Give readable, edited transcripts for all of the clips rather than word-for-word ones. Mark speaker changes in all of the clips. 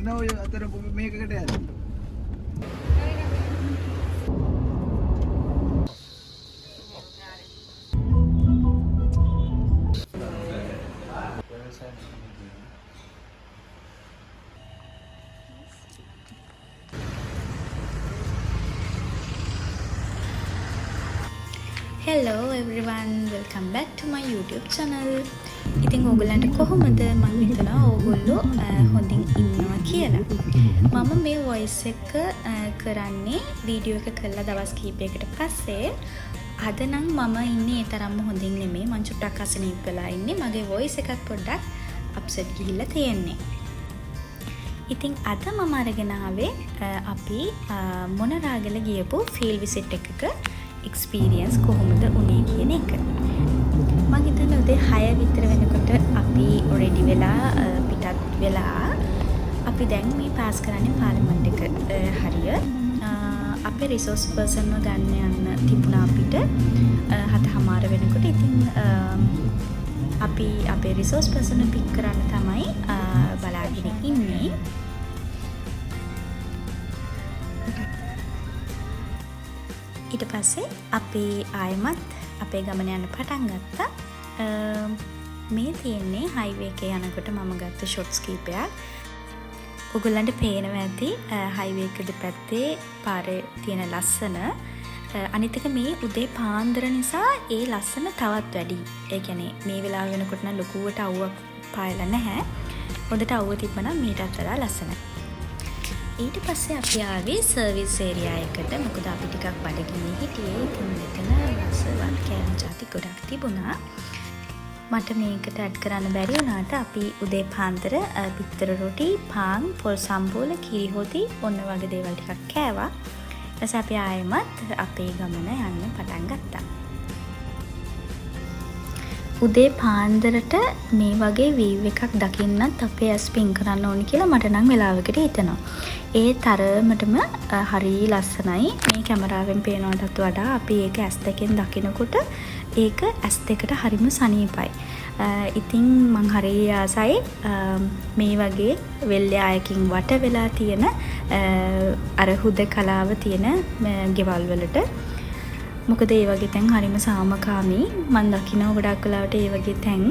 Speaker 1: ඔන්න ඔය අතර මේකකට යන්න.
Speaker 2: Hello everyone, welcome back to my YouTube channel. ඉතින් ඕගොල්ලන්ට කොහොමද? මම හිතනවා ඕගොල්ලෝ හොඳින් ඉන්නවා කියලා. මම මේ voice එක කරන්නේ වීඩියෝ එක කළා දවස් කිහිපයකට පස්සේ. අද නම් මම ඉන්නේ ඒ තරම්ම හොඳින් නෙමෙයි. මං චුට්ටක් අසනීප වෙලා ඉන්නේ. මගේ voice එකත් පොඩ්ඩක් අප්සෙට් ගිහිල්ලා තියෙන්නේ. ඉතින් අද මම අරගෙන ආවේ අපි මොනරාගල ගියපු ෆීල්ඩ් විසිට් එකක එක්ස්පීරියන්ස් කොහොමද උනේ කියන එක. මම හිතන්නේ උදේ 6 විතර වෙනකොට අපි රෙඩි වෙලා පිටත් වෙලා අපි දැන් මේ පාස් කරන්නේ පාර්ලිමේන්තු එක හරිය. අපේ රිසෝස් පර්සන්ව ගන්න යන්න තිබුණා අපිට 7:00 වෙනකොට. ඉතින් අපි අපේ රිසෝස් පර්සන්ව පික් කරන්න තමයි බලාගෙන ඉන්නේ. ඊට පස්සේ අපි ආයමත් අපේ ගමන යන්න පටන් ගත්තා. මේ තියෙන්නේ හයිවේ එකේ යනකොට මම ගත්ත ෂොට්ස් කීපයක්. ඔයගොල්ලන්ට පේනවා ඇති හයිවේ එක දෙපැත්තේ පාරේ තියෙන ලස්සන. අනිත් එක මේ උදේ පාන්දර නිසා ඒ ලස්සන තවත් වැඩි. ඒ කියන්නේ මේ වෙලාව වෙනකොට නම් ලොකුවට අවුවක් පායලා නැහැ. හොඳට අවුව තිබ්බනම් මීටත් වඩා ලස්සනයි. ඊට පස්සේ අපි ආවේ සර්විස් ඒරියා එකට. මොකද අපි ටිකක් බඩගින්නේ හිටියේ. ඉතින් මෙතන රසවත් කෑම ಜಾති ගොඩක් තිබුණා. මට මේකට ඇඩ් කරන්න බැරි වුණාට අපි උදේ පාන්දර පිටර රොටි, පාන්, පොල් සම්බෝල, කිරි හොදි ඔන්න වගේ දේවල් ටිකක් කෑවා. ඊපස්සේ අපි ආයෙමත් අපේ ගමන යන්න පටන් ගත්තා. උදේ පාන්දරට මේ වගේ වීව් එකක් දකින්නත් අපේ ඇස් පින් කරන්න ඕනි කියලා මට නම් වෙලාවකට හිතෙනවා. ඒ තරමටම හරි ලස්සනයි. මේ කැමරාවෙන් පේනවටත් වඩා අපි ඒක ඇස් දෙකෙන් දකිනකොට ඒක ඇස් දෙකට හරිම සනීපයි. ඉතින් මං හරි ආසයි මේ වගේ වෙල්යායකින් වට වෙලා තියෙන අර හුදකලාව තියෙන ගෙවල් වලට. මොකද ඒ වගේ තැන් හරිම සාමකාමී. මම දකිනවා ගොඩක් වෙලාවට ඒ වගේ තැන්.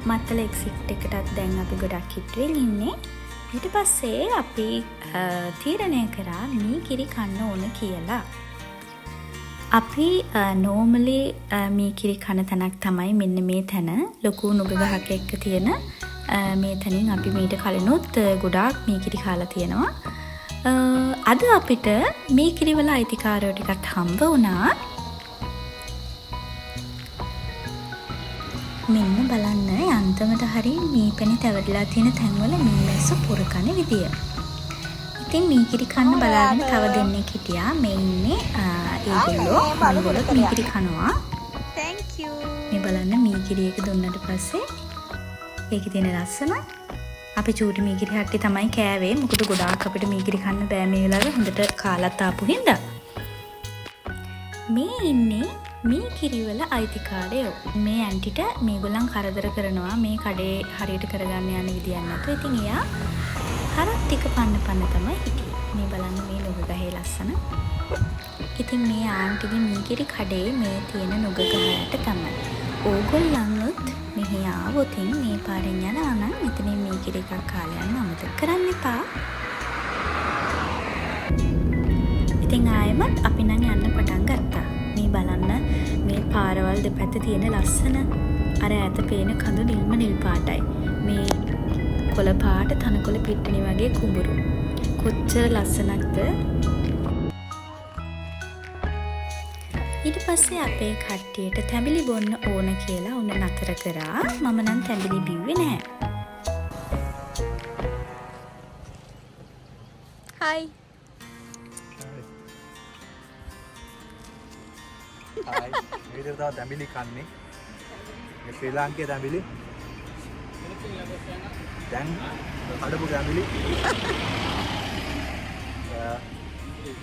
Speaker 2: මත්තල එක්සිට් එකටත් දැන් අපි ගොඩක් හිටවෙන් ඉන්නේ. ඊට පස්සේ අපි තීරණය කරා මී කිරි කන්න ඕන කියලා. අපි නෝමලි මී කිරි කන තැනක් තමයි මෙන්න මේ තැන. ලොකු නුග ගහක් එක්ක තියෙන මේ තැනින් අපි මීට කලිනුත් ගොඩාක් මී කිරි කාලා තියෙනවා. අද අපිට මේ කිරිවල අයිතිකාරයෝ ටිකක් හම්බ වුණා. මෙන්න බලන්න යන්තමට හරි මේ පැණි තැවරිලා තියෙන තැන්වල මේ මැස්ස පුරකන විදිය. ඉතින් මේ කිරි කන්න බලාගෙන තව දෙන්නෙක් හිටියා. මේ ඉන්නේ ඒගොල්ලෝ මංගලොත් මේ කිරි කනවා.
Speaker 3: Thank you.
Speaker 2: මේ බලන්න මේ කිරි එක දුන්නට පස්සේ ඒකේ තියෙන ලස්සන අපි චූටි මීකිරි හට්ටි තමයි කෑවේ. මොකද ගොඩාක් අපිට මීකිරි කන්න බෑ මේ වෙලාවේ හොඳට කාලත් ආපු හින්දා. මේ ඉන්නේ මීකිරි වල අයිතිකාරයෝ. මේ ඇන්ටිට මේගොල්ලන් කරදර කරනවා මේ කඩේ හරියට කරගන්න යන විදියක් නැතුව. ඉතින් එයා හරක් ටික පන්න තමයි හිටියේ. මේ බලන්න මේ නුග ගහේ ලස්සන. ඉතින් මේ ආන්ටිගේ මීකිරි කඩේ මේ තියෙන නුග ගහයට තමයි. ඕගොල්ලන්වත් මෙහි ආවොතින් මේ පාරෙන් යනවා නම් මෙතනින් මේ කිරි එකක් කාලා යන්න අමතක කරන්න එපා. ඉතින් ආයෙමත් අපි නම් යන්න පටන් ගත්තා. මේ බලන්න මේ පාරවල් දෙපැත්තේ තියෙන ලස්සන අර ඈත පේන කඳු නිල් පාටයි. මේ කොළ පාට තනකොළ පිට්ටනි වගේ කුඹුරු. කොච්චර ලස්සනක්ද? ඊට පස්සේ අපේ කට්ටියට තැඹිලි බොන්න ඕන කියලා උන්න නතර කරා. මම නම් තැඹිලි බිව්වේ නැහැ.
Speaker 3: Hi.
Speaker 1: හායි. මේ විදිහට තමයි තැඹිලි කන්නේ. මේ ශ්‍රී ලාංකේය තැඹිලි. දැන් අඩපු තැඹිලි.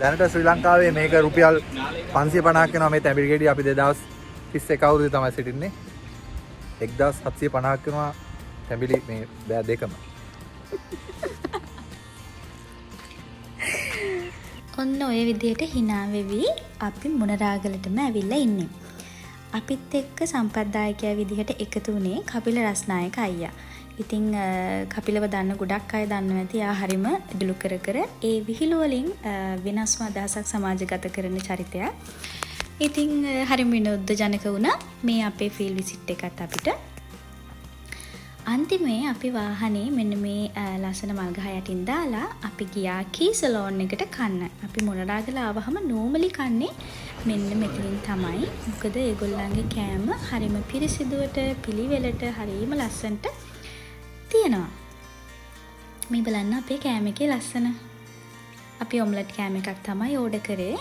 Speaker 1: දැනට ශ්‍රී ලංකාවේ මේක රුපියල් 550ක් වෙනවා මේ තැඹිලි ගෙඩිය. අපි 2031 අවුරුද්දේ තමයි සිටින්නේ. 1750ක් වෙනවා තැඹිලි මේ බෑ දෙකම.
Speaker 2: ඔන්න ඔය විදිහට hina වෙවි අපි මොනරාගලටම ඇවිල්ලා ඉන්නේ. අපිත් එක්ක සම්ප්‍රදායකයා විදිහට එකතු වුණේ කපිල රස්නායක අයියා. ඉතින් කපිලව දන්න ගොඩක් අය දන්නවා ඇති. එයා හරිම ඉදළු කර කර ඒ විහිළු වලින් වෙනස්ම අදහසක් සමාජගත කරන චරිතයක්. ඉතින් හරිම විනෝද ජනක වුණා මේ අපේ ෆීල්ඩ් විසිට් එකත් අපිට. අන්තිමේ අපි වාහනේ මෙන්න මේ ලස්සන මල්ගහ යටින් දාලා අපි ගියා කී සලෝන් එකට කන්න. අපි මොනරාගල ආවහම නෝමලි කන්නේ මෙන්න මෙතනින් තමයි. මොකද ඒගොල්ලන්ගේ කෑම හරිම පිරිසිදුවට පිළිවෙලට හරිම ලස්සනට තියෙනවා. මේ බලන්න අපේ කෑම එකේ ලස්සන. අපි ඔම්ලට් කෑම එකක් තමයි ඕඩර් කරේ.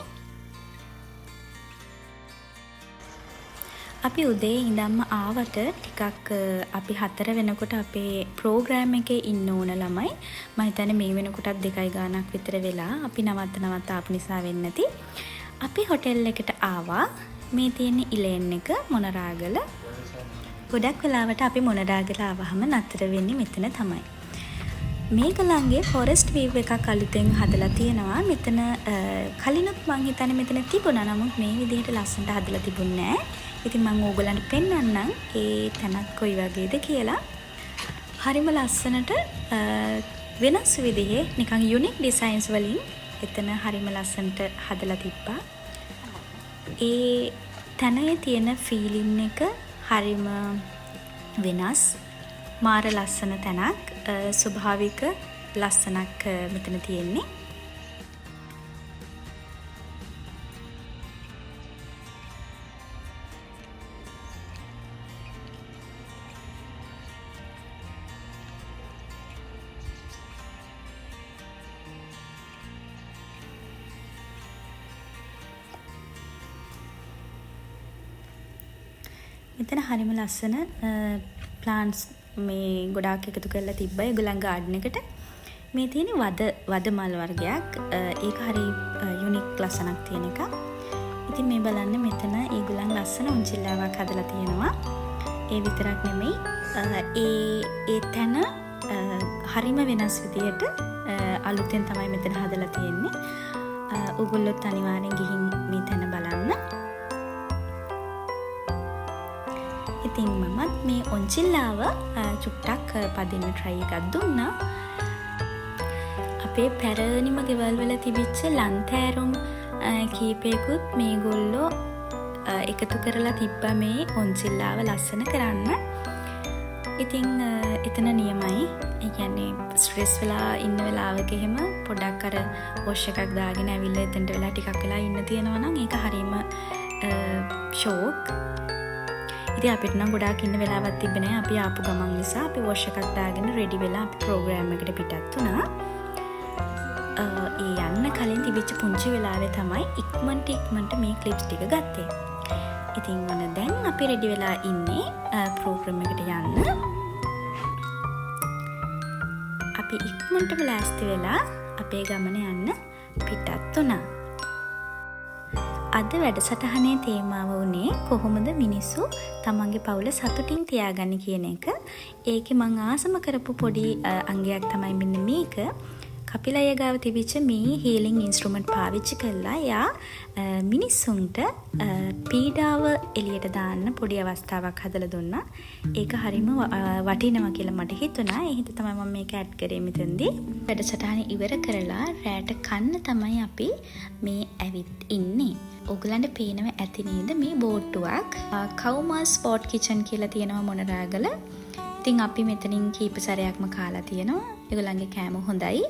Speaker 2: අපි උදේ ඉඳන්ම ආවට ටිකක් අපි 4 වෙනකොට අපේ ප්‍රෝග්‍රෑම් එකේ ඉන්න ඕන ළමයි. මම හිතන්නේ මේ වෙනකොටත් 2 ගානක් විතර වෙලා අපි නවත්ත ආපු නිසා වෙන්නේ නැති. අපි හොටෙල් එකට ආවා. මේ තියෙන ඉලෙන් එක මොනරාගල. ගොඩක් වෙලාවට අපි මොනරාගල ආවහම නතර වෙන්නේ මෙතන තමයි. මේගොල්ලන්ගේ ෆොරෙස්ට් වීව් එකක් අලුතෙන් හදලා තියෙනවා. මෙතන කලිනුත් මං හිතන්නේ මෙතන තිබුණා. නමුත් මේ විදිහට ලස්සනට හදලා තිබුණේ නැහැ. ඉතින් මම ඕගොල්ලන්ට පෙන්නන්නම් ඒ තැනක් කොයි වගේද කියලා. හරිම ලස්සනට වෙනස් විදිහේ නිකන් යුනික් ඩිසයින්ස් වලින් එතන හරිම ලස්සනට හදලා තිබ්බා. ඒ තැනේ තියෙන ෆීලින් එක හරිම වෙනස්. මාර ලස්සන තැනක්. ස්වභාවික ලස්සනක් මෙතන තියෙන්නේ. මෙතන හරිම ලස්සන ප්ලාන්ට්ස් මේ ගොඩාක් එකතු කරලා තිබ්බා ඒගොල්ලන් ගාඩන් එකට. මේ තියෙන වද මල් වර්ගයක්. ඒක හරි යුනික් ලස්සනක් තියෙන එක. ඉතින් මේ බලන්න මෙතන ඒගොල්ලන් ලස්සන උන්චිල්ලාවක් හදලා තියෙනවා. ඒ විතරක් නෙමෙයි ඒ තැන හරිම වෙනස් විදියට අලුතෙන් තමයි මෙතන හදලා තියෙන්නේ. ඔයගොල්ලොත් අනිවාර්යෙන් ගිහින් මේ තැන බලන්න. ඉතින් මමත් මේ ඔන්චිල්ලාව චුට්ටක් පදින්න try එකක් දුන්නා. අපේ පැරණිම ගෙවල් වල තිබිච්ච ලන්තෑරුම් කීපයකුත් මේගොල්ලෝ එකතු කරලා තිබ්බා මේ ඔන්චිල්ලාව ලස්සන කරන්න. ඉතින් එතන නියමයි. ඒ කියන්නේ ස්ට්‍රෙස් වෙලා ඉන්න වෙලාවක එහෙම පොඩක් අර වොෂ් එකක් දාගෙන ඇවිල්ලා එතනට වෙලා ටිකක් වෙලා ඉන්න තියෙනවා නම් ඒක හරීම ෂෝක්. ඉතින් අපිට නම් ගොඩාක් ඉන්න වෙලාවක් තිබ්බේ නැහැ. අපි ආපු ගමන් නිසා අපි වොෂ් එකක් දාගෙන රෙඩි වෙලා අපි ප්‍රෝග්‍රෑම් එකට පිටත් වුණා. ඒ යන්න කලින් තිබිච්ච පුංචි වෙලාවේ තමයි ඉක්මනට මේ ක්ලිප්ස් ටික ගත්තේ. ඉතින් මොන දැන් අපි රෙඩි වෙලා ඉන්නේ ප්‍රෝග්‍රෑම් එකට යන්න. අපි ඉක්මනටම ලෑස්ති වෙලා අපේ ගමන යන්න පිටත් වුණා. අද වැඩසටහනේ තේමාව වුණේ කොහොමද මිනිස්සු තමන්ගේ පවුල සතුටින් තියාගන්නේ කියන එක. ඒකේ මං ආසම කරපු පොඩි අංගයක් තමයි මෙන්න මේක. කපිල අයියා ගාව තිබිච්ච මේ හීලින් ඉන්ස්ට්‍රුමන්ට් පාවිච්චි කරලා යා මිනිස්සුන්ට පීඩාව එළියට දාන්න පොඩි අවස්ථාවක් හදලා දුන්නා. ඒක හරිම වටිනවා කියලා මට හිතුණා. ඒ හින්දා තමයි මම මේක ඇඩ් කරේ මෙතනදී. වැඩසටහන ඉවර කරලා රැට කන්න තමයි අපි මේ ඇවිත් ඉන්නේ. ඔයගලන්ට පේනව ඇති නේද මේ බෝට්ටුවක්. කවුමා ස්පොට් කිචන් කියලා තියෙනවා මොනරාගල. ඉතින් අපි මෙතනින් කීප සැරයක්ම කාලා තියෙනවා. ඒගොල්ලන්ගේ කෑම හොඳයි.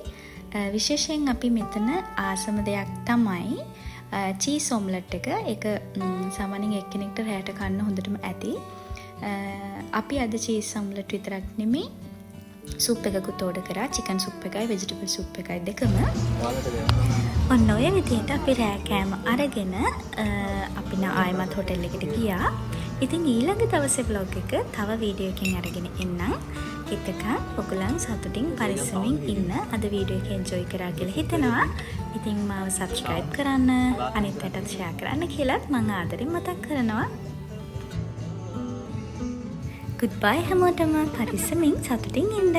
Speaker 2: විශේෂයෙන් අපි මෙතන ආසම දෙයක් තමයි චීස් ඔම්ලට් එක. ඒක සාමාන්‍යයෙන් එක්කෙනෙක්ට රැට කන්න හොඳටම ඇති. අපි අද චීස් ඔම්ලට් විතරක් නෙමෙයි සුප් එකකුත් ඕඩර් කරා. චිකන් සුප් එකයි වෙජිටබල් සුප් එකයි දෙකම. ඔන්න ඔය විදිහට අපි රෑ කෑම අරගෙන අපි ආයෙමත් හොටෙල් එකට ගියා. ඉතින් ඊළඟ දවසේ vlog එක තව වීඩියෝ එකකින් අරගෙන එන්නම්. එතක ඔයගලන් සතුටින් පරිස්සමින් ඉන්න. අද වීඩියෝ එක එන්ජොයි කරා කියලා හිතනවා. ඉතින් මාව subscribe කරන්න, අනිත් අයටත් share කරන්න කියලාත් මම ආදරෙන් මතක් කරනවා. goodbye හැමෝටම පරිස්සමින් සතුටින් ඉන්න.